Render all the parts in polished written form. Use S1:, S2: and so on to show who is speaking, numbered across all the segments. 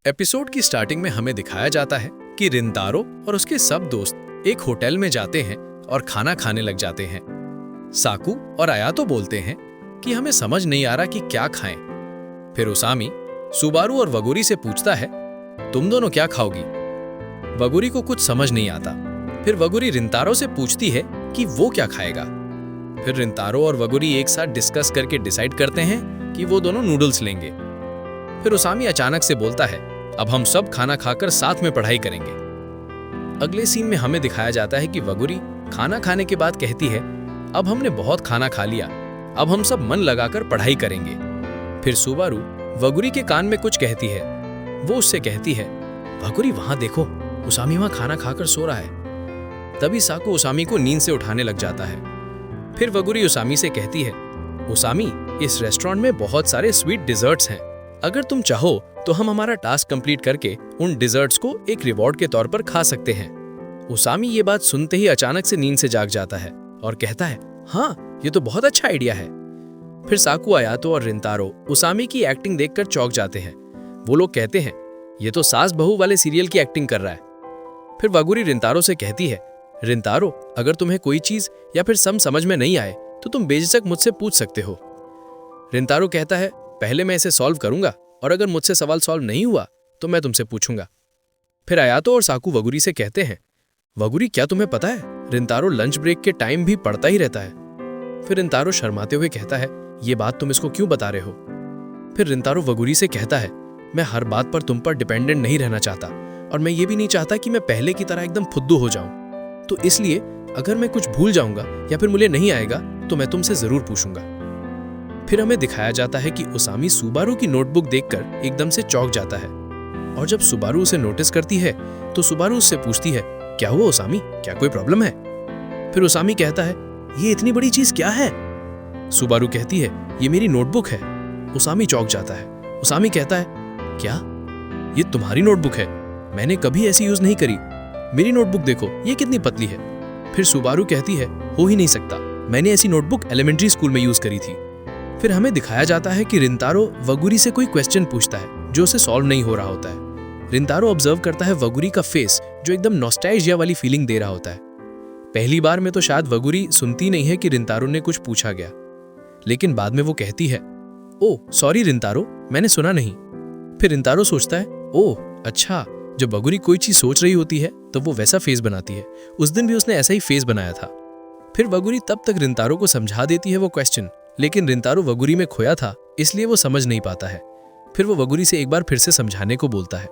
S1: Episode की starting में हमें दिखाया जाता है कि रिंतारो और उसके सब दोस्त एक होटल में जाते हैं और खाना खाने लग जाते हैं। साकू और आयातो बोलते हैं कि हमें समझ नहीं आ रहा कि क्या खाएं। फिर उसामी सुबारू और वगुरी से पूछता है, तुम दोनों क्या खाओगी? वगुरी को कुछ समझ नहीं आता। फिर वगुरी रिंतारो से पूछती है कि वो क्या खाएगा। फिर रिंतारो और वगुरी एक साथ डिस्कस करके डिसाइड करते हैं कि वो दोनों नूडल्स लेंगे। फिर उसामी अचानक से बोलता है, अब हम सब खाना खाकर साथ में पढ़ाई करेंगे। अगले सीन में हमें दिखाया जाता है कि वगुरी खाना खाने के बाद कहती है, अब हमने बहुत खाना खा लिया, अब हम सब मन लगाकर पढ़ाई करेंगे। फिर सुबारू वगुरी के कान में कुछ कहती है। वो उससे कहती है, वगुरी वहां देखो, उसामी वहां खाना खाकर सो रहा है। तभी साकू उसामी को नींद से उठाने लग जाता है। फिर वगुरी उसामी से कहती है, उसामी, इस रेस्टोरेंट में बहुत सारे स्वीट डिजर्ट्स हैं, अगर तुम चाहो तो हम हमारा टास्क कंप्लीट करके उन डिजर्ट्स को एक रिवॉर्ड के तौर पर खा सकते हैं। उसामी ये बात सुनते ही अचानक से नींद से जाग जाता है और कहता है, हाँ, ये तो बहुत अच्छा आइडिया है। फिर साकू, आयातो और रिंतारो उसामी की एक्टिंग देखकर चौंक जाते हैं। वो लोग कहते हैं, ये तो सास बहू वाले सीरियल की एक्टिंग कर रहा है। फिर वगुरी रिंतारो से कहती है, रिंतारो, अगर तुम्हें कोई चीज या फिर सम समझ में नहीं आए तो तुम बेझिझक मुझसे पूछ सकते हो। रिंतारो कहता है, पहले मैं इसे सॉल्व करूंगा और अगर मुझसे सवाल सॉल्व नहीं हुआ तो मैं तुमसे पूछूंगा। फिर आयातो और साकू वगुरी से कहते हैं, वगुरी, क्या तुम्हें पता है रिंतारो लंच ब्रेक के टाइम भी पढ़ता ही रहता है। फिर रिंतारो शर्माते हुए कहता है, ये बात तुम इसको क्यों बता रहे हो? फिर रिंतारो वगुरी से कहता है, मैं हर बात पर तुम पर डिपेंडेंट नहीं रहना चाहता और मैं ये भी नहीं चाहता कि मैं पहले की तरह एकदम फुद्दू हो जाऊं, तो इसलिए अगर मैं कुछ भूल जाऊंगा या फिर मुझे नहीं आएगा तो मैं तुमसे जरूर पूछूंगा। फिर हमें दिखाया जाता है कि उसामी सुबारू की नोटबुक देखकर एकदम से चौंक जाता है और जब सुबारू उसे नोटिस करती है तो सुबारू उससे पूछती है, क्या हुआ उसामी, क्या कोई प्रॉब्लम है? फिर उसामी कहता है, ये इतनी बड़ी चीज क्या है? सुबारू कहती है, ये मेरी नोटबुक है। उसामी चौंक जाता है। उसामी कहता है, क्या ये तुम्हारी नोटबुक है? मैंने कभी ऐसी यूज नहीं करी। मेरी नोटबुक देखो, ये कितनी पतली है। फिर सुबारू कहती है, हो ही नहीं सकता, मैंने ऐसी नोटबुक एलिमेंट्री स्कूल में यूज करी थी। फिर हमें दिखाया जाता है कि रिंतारो वगुरी से कोई क्वेश्चन पूछता है जो उसे सॉल्व नहीं हो रहा होता है। रिंतारो ऑब्जर्व करता है वगुरी का फेस जो एकदम नॉस्टैल्जिया वाली फीलिंग दे रहा होता है। पहली बार में तो शायद वगुरी सुनती नहीं है कि रिंतारो ने कुछ पूछा गया, लेकिन बाद में वो कहती है, ओह सॉरी रिंतारो, मैंने सुना नहीं। फिर रिंतारो सोचता है, ओह अच्छा, जब वगुरी कोई चीज सोच रही होती है तो वो वैसा फेस बनाती है। उस दिन भी उसने ऐसा ही फेस बनाया था। फिर वगुरी तब तक रिंतारो को समझा देती है वो क्वेश्चन, लेकिन रिंतारो वगुरी में खोया था इसलिए वो समझ नहीं पाता है। फिर वो वगुरी से एक बार फिर से समझाने को बोलता है।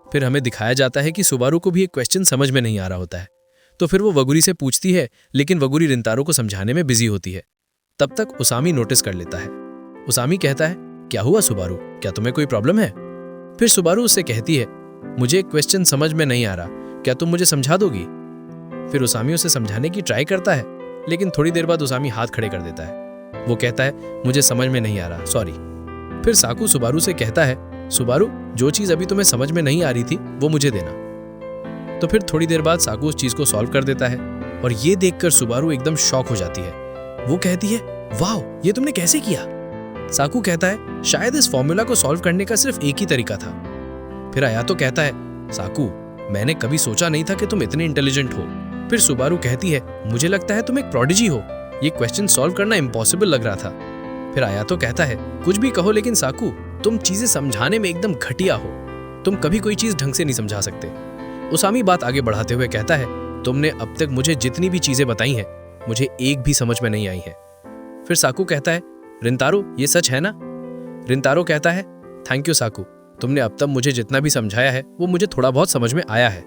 S1: फिर हमें दिखाया जाता है कि सुबारू को भी एक क्वेश्चन समझ में नहीं आ रहा होता है, तो फिर वो वगुरी से पूछती है, लेकिन वगुरी रिंतारो को समझाने में बिजी होती है। तब तक उसामी नोटिस कर लेता है। उसामी कहता है, क्या हुआ सुबारू, क्या तुम्हें कोई प्रॉब्लम है? फिर सुबारू उससे कहती है, मुझे एक क्वेश्चन समझ में नहीं आ रहा, क्या तुम मुझे समझा दोगी? फिर उसामी उसे समझाने की ट्राई करता है, लेकिन थोड़ी देर बाद उसामी हाथ खड़े कर देता है। वो कहता है, मुझे समझ में नहीं आ रहा, सॉरी। फिर साकू सुबारू से कहता है, सुबारू, जो चीज अभी तुम्हें समझ में नहीं आ रही थी वो मुझे देना। तो फिर थोड़ी देर बाद साकू उस चीज को सॉल्व कर देता है और ये देखकर सुबारू एकदम शॉक हो जाती है। वो कहती है, वाह, ये तुमने कैसे किया? साकू कहता है, शायद इस फॉर्मूला को सॉल्व करने का सिर्फ एक ही तरीका था। फिर आयातो कहता है, साकू, मैंने कभी सोचा नहीं था कि तुम इतने इंटेलिजेंट हो। फिर सुबारू कहती है, मुझे लगता है तुम एक प्रोडिजी हो, ये क्वेश्चन सॉल्व करना इम्पॉसिबल लग रहा था। फिर आयातो कहता है, कुछ भी कहो लेकिन साकू, तुम चीजें समझाने में एकदम घटिया हो, तुम कभी कोई चीज ढंग से नहीं समझा सकते। उसामी बात आगे बढ़ाते हुए कहता है, तुमने अब तक मुझे जितनी भी चीजें बताई हैं, मुझे एक भी समझ में नहीं आई है। फिर साकू कहता है, रिंतारो, ये सच है ना? रिंतारो कहता है, थैंक यू साकू, तुमने अब तक मुझे जितना भी समझाया है वो मुझे थोड़ा बहुत समझ में आया है।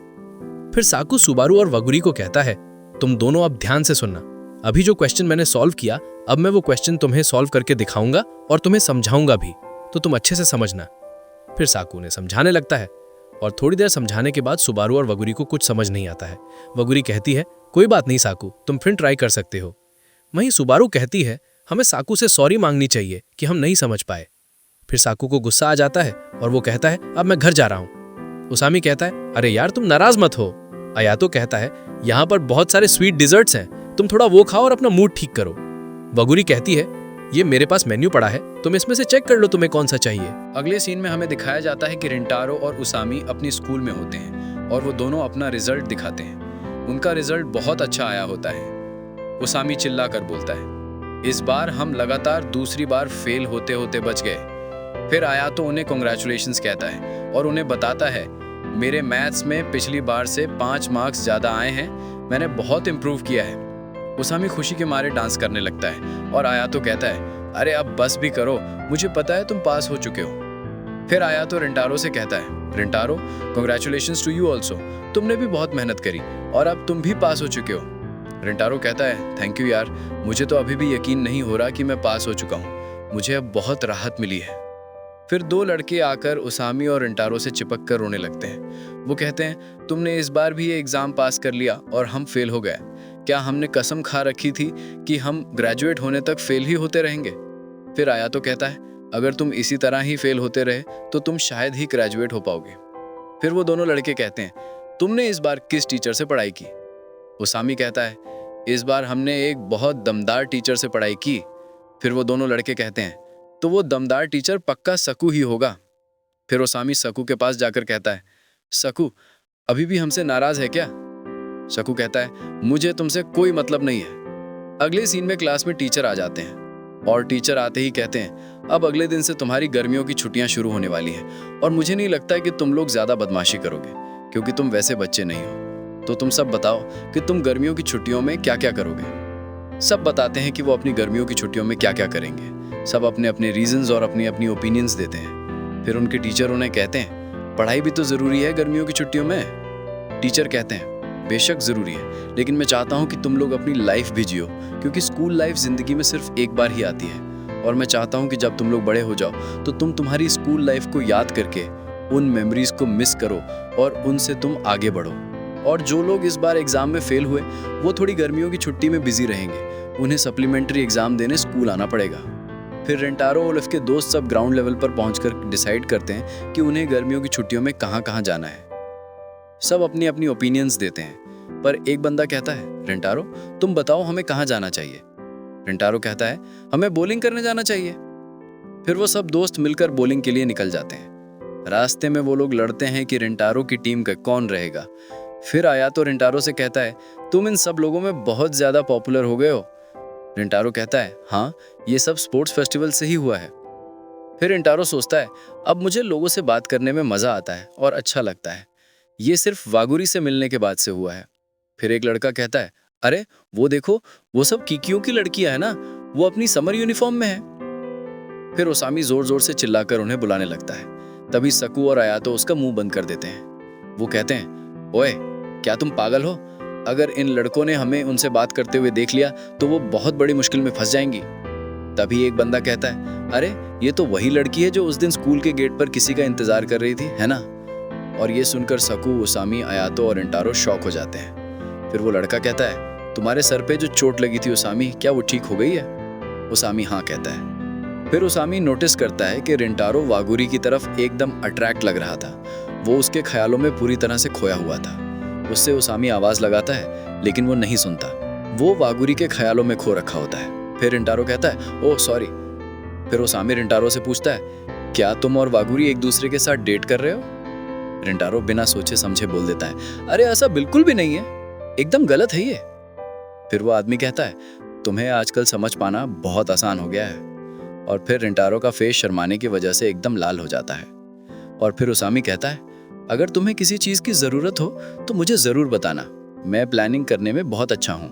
S1: फिर साकू सुबारू और वगुरी को कहता है, तुम दोनों अब ध्यान से सुनना, अभी जो क्वेश्चन मैंने सॉल्व किया, अब मैं वो क्वेश्चन तुम्हें सॉल्व करके दिखाऊंगा और तुम्हें समझाऊंगा भी, तो तुम अच्छे से समझना। फिर साकू ने समझाने लगता है और थोड़ी देर समझाने के बाद सुबारू और वगुरी को कुछ समझ नहीं आता है। वगुरी कहती है, कोई बात नहीं साकू, तुम फिर ट्राई कर सकते हो। वहीं सुबारू कहती है, हमें साकू से सॉरी मांगनी चाहिए कि हम नहीं समझ पाए। फिर साकू को गुस्सा आ जाता है और वो कहता है, अब मैं घर जा रहा हूँ। उसामी कहता है, अरे यार तुम नाराज मत हो। आयातो कहता है, यहाँ पर बहुत सारे स्वीट डिजर्ट्स हैं, तुम थोड़ा वो खाओ और अपना मूड ठीक करो। वगुरी कहती है, ये मेरे पास मेन्यू पड़ा है, तुम इसमें से चेक कर लो तुम्हें कौन सा चाहिए। अगले सीन में हमें दिखाया जाता है कि रिंटारो और उसामी अपनी स्कूल में होते हैं और वो दोनों अपना रिजल्ट दिखाते हैं। उनका रिजल्ट बहुत अच्छा आया होता है। उसामी चिल्ला कर बोलता है, इस बार हम लगातार दूसरी बार फेल होते होते बच गए। फिर आयातो उन्हें कॉन्ग्रेचुलेशंस कहता है और उन्हें बताता है, मेरे मैथ्स में पिछली बार से 5 मार्क्स ज़्यादा आए हैं, मैंने बहुत इम्प्रूव किया है। उसामी खुशी के मारे डांस करने लगता है और आयातो कहता है, अरे अब बस भी करो, मुझे पता है तुम पास हो चुके हो। फिर आयातो रिंटारो से कहता है, Rintaro congratulations to you also, तुमने भी बहुत मेहनत करी और अब तुम भी पास हो चुके हो। रिंटारो कहता है, थैंक यू यार, मुझे तो अभी भी यकीन नहीं हो रहा कि मैं पास हो चुका हूँ, मुझे अब बहुत राहत मिली है। फिर 2 लड़के आकर उसामी और रिंटारो से चिपक कर रोने लगते हैं। वो कहते हैं, तुमने इस बार भी ये एग्ज़ाम पास कर लिया और हम फेल हो गए। क्या हमने कसम खा रखी थी कि हम ग्रेजुएट होने तक फेल ही होते रहेंगे? फिर आयातो कहता है, अगर तुम इसी तरह ही फेल होते रहे तो तुम शायद ही ग्रेजुएट हो पाओगे। फिर वो दोनों लड़के कहते हैं, तुमने इस बार किस टीचर से पढ़ाई की? उसामी कहता है, इस बार हमने एक बहुत दमदार टीचर से पढ़ाई की। फिर वो दोनों लड़के कहते हैं, तो वो दमदार टीचर पक्का सकू ही होगा। फिर उसामी सकू के पास जाकर कहता है, सकू अभी भी हमसे नाराज है क्या? सकू कहता है, मुझे तुमसे कोई मतलब नहीं है। अगले सीन में क्लास में टीचर आ जाते हैं और टीचर आते ही कहते हैं, अब अगले दिन से तुम्हारी गर्मियों की छुट्टियां शुरू होने वाली हैं और मुझे नहीं लगता है कि तुम लोग ज्यादा बदमाशी करोगे क्योंकि तुम वैसे बच्चे नहीं हो। तो तुम सब बताओ कि तुम गर्मियों की छुट्टियों में क्या क्या करोगे। सब बताते हैं कि वो अपनी गर्मियों की छुट्टियों में क्या क्या करेंगे। सब अपने अपने रीजंस और अपनी अपनी ओपिनियंस देते हैं। फिर उनके टीचर उन्हें कहते हैं, पढ़ाई भी तो ज़रूरी है गर्मियों की छुट्टियों में। टीचर कहते हैं, बेशक ज़रूरी है, लेकिन मैं चाहता हूँ कि तुम लोग अपनी लाइफ भी जियो क्योंकि स्कूल लाइफ ज़िंदगी में सिर्फ एक बार ही आती है और मैं चाहता हूँ कि जब तुम लोग बड़े हो जाओ तो तुम तुम्हारी स्कूल लाइफ को याद करके उन मेमोरीज को मिस करो और उनसे तुम आगे बढ़ो। और जो लोग इस बार एग्ज़ाम में फेल हुए वो थोड़ी गर्मियों की छुट्टी में बिजी रहेंगे, उन्हें सप्लीमेंट्री एग्ज़ाम देने स्कूल आना पड़ेगा। फिर रेंटारो और उसके दोस्त सब ग्राउंड लेवल पर पहुंचकर डिसाइड करते हैं कि उन्हें गर्मियों की छुट्टियों में कहाँ कहाँ जाना है। सब अपनी अपनी ओपिनियंस देते हैं, पर एक बंदा कहता है, रेंटारो तुम बताओ हमें कहाँ जाना चाहिए। रेंटारो कहता है, हमें बॉलिंग करने जाना चाहिए। फिर वो सब दोस्त मिलकर बॉलिंग के लिए निकल जाते हैं। रास्ते में वो लोग लड़ते हैं कि रेंटारो की टीम का कौन रहेगा। फिर आयातो रेंटारो से कहता है, तुम इन सब लोगों में बहुत ज़्यादा पॉपुलर हो गए हो। रेंटारो कहता है, हाँ ये सब स्पोर्ट्स फेस्टिवल से ही हुआ है। फिर रेंटारो सोचता है, अब मुझे लोगों से बात करने में मज़ा आता है और अच्छा लगता है। ये सिर्फ वागुरी से मिलने के बाद से हुआ है। फिर एक लड़का कहता है, अरे वो देखो, वो सब किकियों की लड़कियां है ना, वो अपनी समर यूनिफॉर्म में है। फिर ओसामी जोर जोर से चिल्लाकर उन्हें बुलाने लगता है। तभी सकू और आयातो उसका मुंह बंद कर देते हैं। वो कहते हैं, ओए क्या तुम पागल हो? अगर इन लड़कों ने हमें उनसे बात करते हुए देख लिया तो वो बहुत बड़ी मुश्किल में फंस जाएंगी। तभी एक बंदा कहता है, अरे ये तो वही लड़की है जो उस दिन स्कूल के गेट पर किसी का इंतजार कर रही थी, है ना? और ये सुनकर सकू, ओसामी, आयातो और रेंटारो शॉक हो जाते हैं। फिर वो लड़का कहता है, तुम्हारे सर पे जो चोट लगी थी ओसामी, क्या वो ठीक हो गई है? ओसामी हाँ कहता है। फिर ओसामी नोटिस करता है कि रेंटारो वागुरी की तरफ एकदम अट्रैक्ट लग रहा था। वो उसके ख्यालों में पूरी तरह से खोया हुआ था। उससे ओसामी आवाज लगाता है, लेकिन वो नहीं सुनता। वो वागुरी के ख्यालों में खो रखा होता है। फिर रेंटारो कहता है, ओह सॉरी। फिर ओसामी रेंटारो से पूछता है, क्या तुम और वागुरी एक दूसरे के साथ डेट कर रहे हो? रेंटारो बिना सोचे समझे बोल देता है, अरे ऐसा बिल्कुल भी नहीं है, एकदम गलत है ये। फिर वो आदमी कहता है, तुम्हें आजकल समझ पाना बहुत आसान हो गया है। और फिर रेंटारो का फेस शर्माने की वजह से एकदम लाल हो जाता है। और फिर ओसामी कहता है, अगर तुम्हें किसी चीज की जरूरत हो तो मुझे जरूर बताना, मैं प्लानिंग करने में बहुत अच्छा हूँ।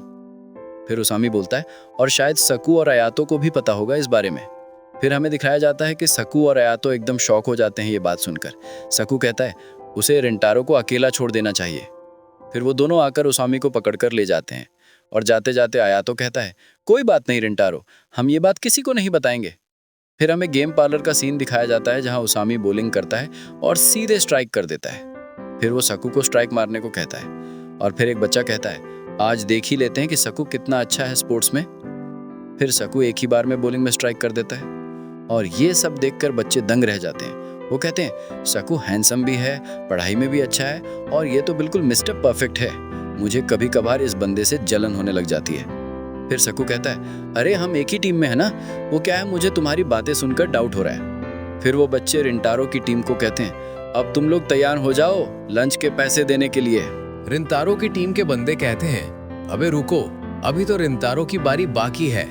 S1: फिर ओसामी बोलता है, और शायद सकू और आयातो को भी पता होगा इस बारे में। फिर हमें दिखाया जाता है कि सकू और आयातो एकदम शॉक हो जाते हैं ये बात सुनकर। सकू कहता है, उसे रेंटारो को अकेला छोड़ देना चाहिए। फिर वो दोनों आकर ओसामी को पकड़कर ले जाते हैं और जाते जाते आयातो कहता है, कोई बात नहीं रेंटारो, हम ये बात किसी को नहीं बताएंगे। फिर हमें गेम पार्लर का सीन दिखाया जाता है जहां ओसामी बॉलिंग करता है और सीधे स्ट्राइक कर देता है। फिर वो सकू को स्ट्राइक मारने को कहता है और फिर एक बच्चा कहता है, आज देख ही लेते हैं कि सकू कितना अच्छा है स्पोर्ट्स में। फिर सकू एक ही बार में बॉलिंग में स्ट्राइक कर देता है और ये सब देखकर बच्चे दंग रह जाते हैं। वो कहते हैं, सकू हैंडसम भी है, पढ़ाई में भी अच्छा है और ये तो बिल्कुल मिस्टर परफेक्ट है। मुझे कभी कभार इस बंदे से जलन होने लग जाती है।
S2: फिर सकू कहता है, अरे हम एक ही टीम में है ना, वो क्या है, मुझे तुम्हारी बातें सुनकर डाउट हो रहा है। फिर वो बच्चे रिंटारो की टीम को कहते हैं, अब तुम लोग तैयार हो जाओ लंच के पैसे देने के लिए।
S1: रिंतारो की टीम के बंदे कहते हैं, अबे रुको, अभी तो रिंतारो की बारी बाकी है।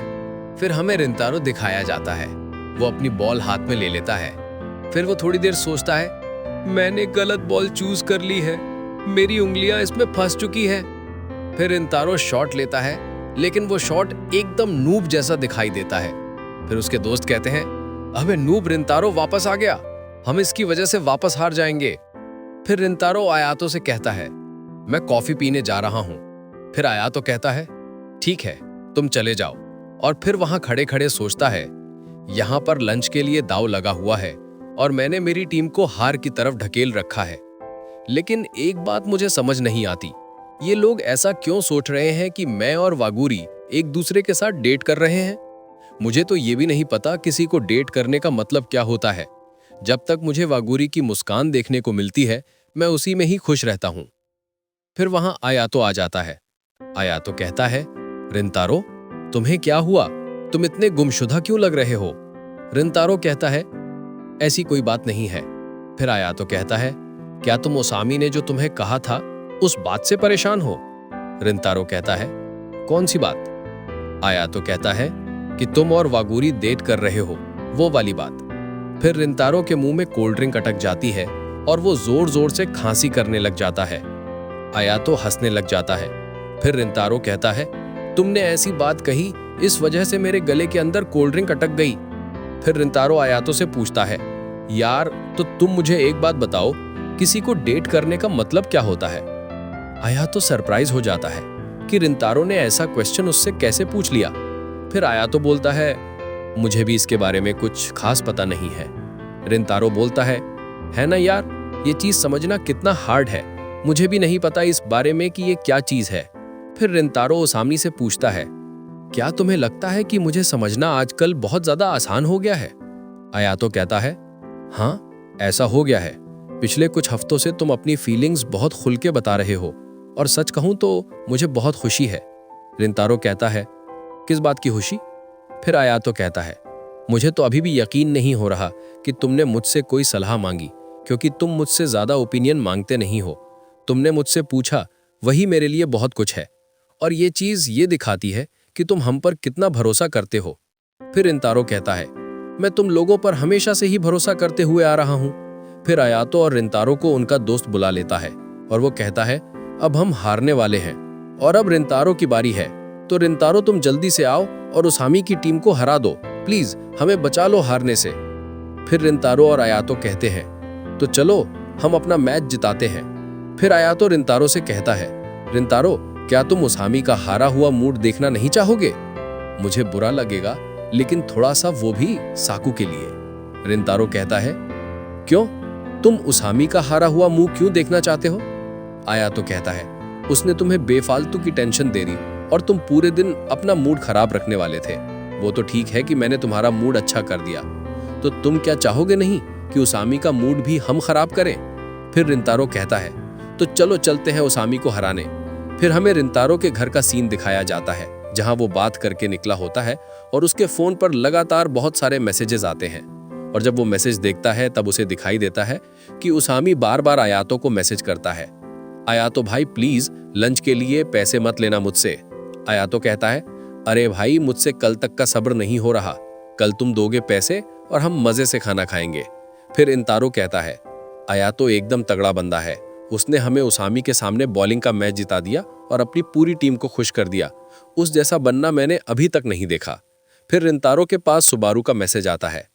S1: फिर हमें रिंतारो दिखाया जाता है। वो अपनी बॉल हाथ में ले लेता है। फिर वो थोड़ी देर सोचता है, मैंने गलत बॉल चूज कर ली है, मेरी उंगलियां इसमें फंस चुकी है। फिर रिंतारो शॉट लेता है, लेकिन वो शॉट एकदम नूब जैसा दिखाई देता है। फिर उसके दोस्त कहते हैं, अबे नूब, रिंतारो वापस आ गया, हम इसकी वजह से वापस हार जाएंगे। फिर रिंतारो आयातो से कहता है, मैं कॉफी पीने जा रहा हूं। फिर आयातो कहता है, ठीक है, तुम चले जाओ। और फिर वहां खड़े खड़े सोचता है, यहां पर लंच के लिए दाव लगा हुआ है और मैंने मेरी टीम को हार की तरफ ढकेल रखा है। लेकिन एक बात मुझे समझ नहीं आती, ये लोग ऐसा क्यों सोच रहे हैं कि मैं और वागुरी एक दूसरे के साथ डेट कर रहे हैं। मुझे तो ये भी नहीं पता किसी को डेट करने का मतलब क्या होता है। जब तक मुझे वागुरी की मुस्कान देखने को मिलती है, मैं उसी में ही खुश रहता हूं। फिर वहां आयातो आ जाता है। आयातो कहता है, रिंतारो, तुम्हें क्या हुआ, तुम इतने गुमशुदा क्यों लग रहे हो। रिंतारो कहता है, ऐसी कोई बात नहीं है। फिर आयातो कहता है, क्या तुम ओसामी ने जो तुम्हें कहा था उस बात से परेशान हो। रिंतारो कहता है, कौन सी बात। आयातो कहता है कि तुम और वागुरी डेट कर रहे हो, वो वाली बात। फिर रिंतारो के मुंह में कोल्ड ड्रिंक अटक जाती है और वो जोर जोर से खांसी करने लग जाता है। आयातो हंसने लग जाता है। फिर रिंतारो कहता है, तुमने ऐसी बात कही, इस वजह से मेरे गले के अंदर कोल्ड ड्रिंक अटक गई। फिर रिंतारो आयातो से पूछता है, यार तो तुम मुझे एक बात बताओ, किसी को डेट करने का मतलब क्या होता है। आयातो सरप्राइज हो जाता है कि रिंतारो ने ऐसा क्वेश्चन उससे कैसे पूछ लिया। फिर आयातो बोलता है, मुझे भी इसके बारे में कुछ खास पता नहीं है। रिंतारो बोलता है ना यार, ये चीज समझना कितना हार्ड है, मुझे भी नहीं पता इस बारे में कि ये क्या चीज है। फिर रिंतारो ओसामी से पूछता है, क्या तुम्हें लगता है कि मुझे समझना आजकल बहुत ज्यादा आसान हो गया है। आयातो कहता है, हाँ ऐसा हो गया है, पिछले कुछ हफ्तों से तुम अपनी फीलिंग्स बहुत खुल के बता रहे हो और सच कहूं तो मुझे बहुत खुशी है। रिंतारो कहता है, किस बात की खुशी। फिर आयातो कहता है, मुझे तो अभी भी यकीन नहीं हो रहा कि तुमने मुझसे कोई सलाह मांगी, क्योंकि तुम मुझसे ज्यादा ओपिनियन मांगते नहीं हो। तुमने मुझसे पूछा, वही मेरे लिए बहुत कुछ है, और ये चीज ये दिखाती है कि तुम हम पर कितना भरोसा करते हो। फिर रिंतारो कहता है, मैं तुम लोगों पर हमेशा से ही भरोसा करते हुए आ रहा हूं। फिर आयातो और रिंतारो को उनका दोस्त बुला लेता है और वो कहता है, अब हम हारने वाले हैं और अब रिंतारो की बारी है, तो रिंतारो तुम जल्दी से आओ और ओसामी की टीम को हरा दो, प्लीज हमें बचा लो हारने से। फिर रिंतारो और आयातो कहते हैं, तो चलो हम अपना मैच जिताते हैं। फिर आयातो रिंतारो से कहता है, रिंतारो क्या तुम ओसामी का हारा हुआ मूड देखना नहीं चाहोगे। मुझे बुरा लगेगा, लेकिन थोड़ा सा वो भी साकू के लिए। रिंतारो कहता है, क्यों, तुम ओसामी का हारा हुआ मुंह क्यों देखना चाहते हो। आयातो कहता है, उसने तुम्हें बेफालतू की टेंशन दे दी और तुम पूरे दिन अपना मूड खराब रखने वाले थे। वो तो ठीक है कि मैंने तुम्हारा मूड अच्छा कर दिया, तो तुम क्या चाहोगे नहीं कि ओसामी का मूड भी हम खराब करें। फिर रिंतारो कहता है, तो चलो चलते हैं ओसामी को हराने। फिर हमें रिंतारो के घर का सीन दिखाया जाता है, जहां वो बात करके निकला होता है और उसके फोन पर लगातार बहुत सारे मैसेजेस आते हैं। और जब वो मैसेज देखता है तब उसे दिखाई देता है कि ओसामी बार बार आयातो को मैसेज करता है, आयातो भाई प्लीज लंच के लिए पैसे मत लेना मुझसे। आयातो कहता है, अरे भाई मुझसे कल तक का सब्र नहीं हो रहा, कल तुम दोगे पैसे और हम मजे से खाना खाएंगे। फिर रिंतारो कहता है, आयातो एकदम तगड़ा बंदा है, उसने हमें ओसामी के सामने बॉलिंग का मैच जिता दिया और अपनी पूरी टीम को खुश कर दिया, उस जैसा बनना मैंने अभी तक नहीं देखा। फिर रिंतारो के पास सुबारू का मैसेज आता है।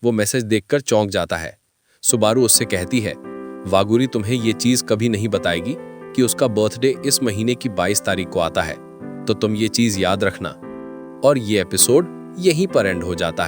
S1: वो मैसेज देखकर चौंक जाता है। सुबारू उससे कहती है, वागुरी तुम्हें ये चीज कभी नहीं बताएगी कि उसका बर्थडे इस महीने की 22 तारीख को आता है, तो तुम ये चीज याद रखना। और ये एपिसोड यहीं पर एंड हो जाता है।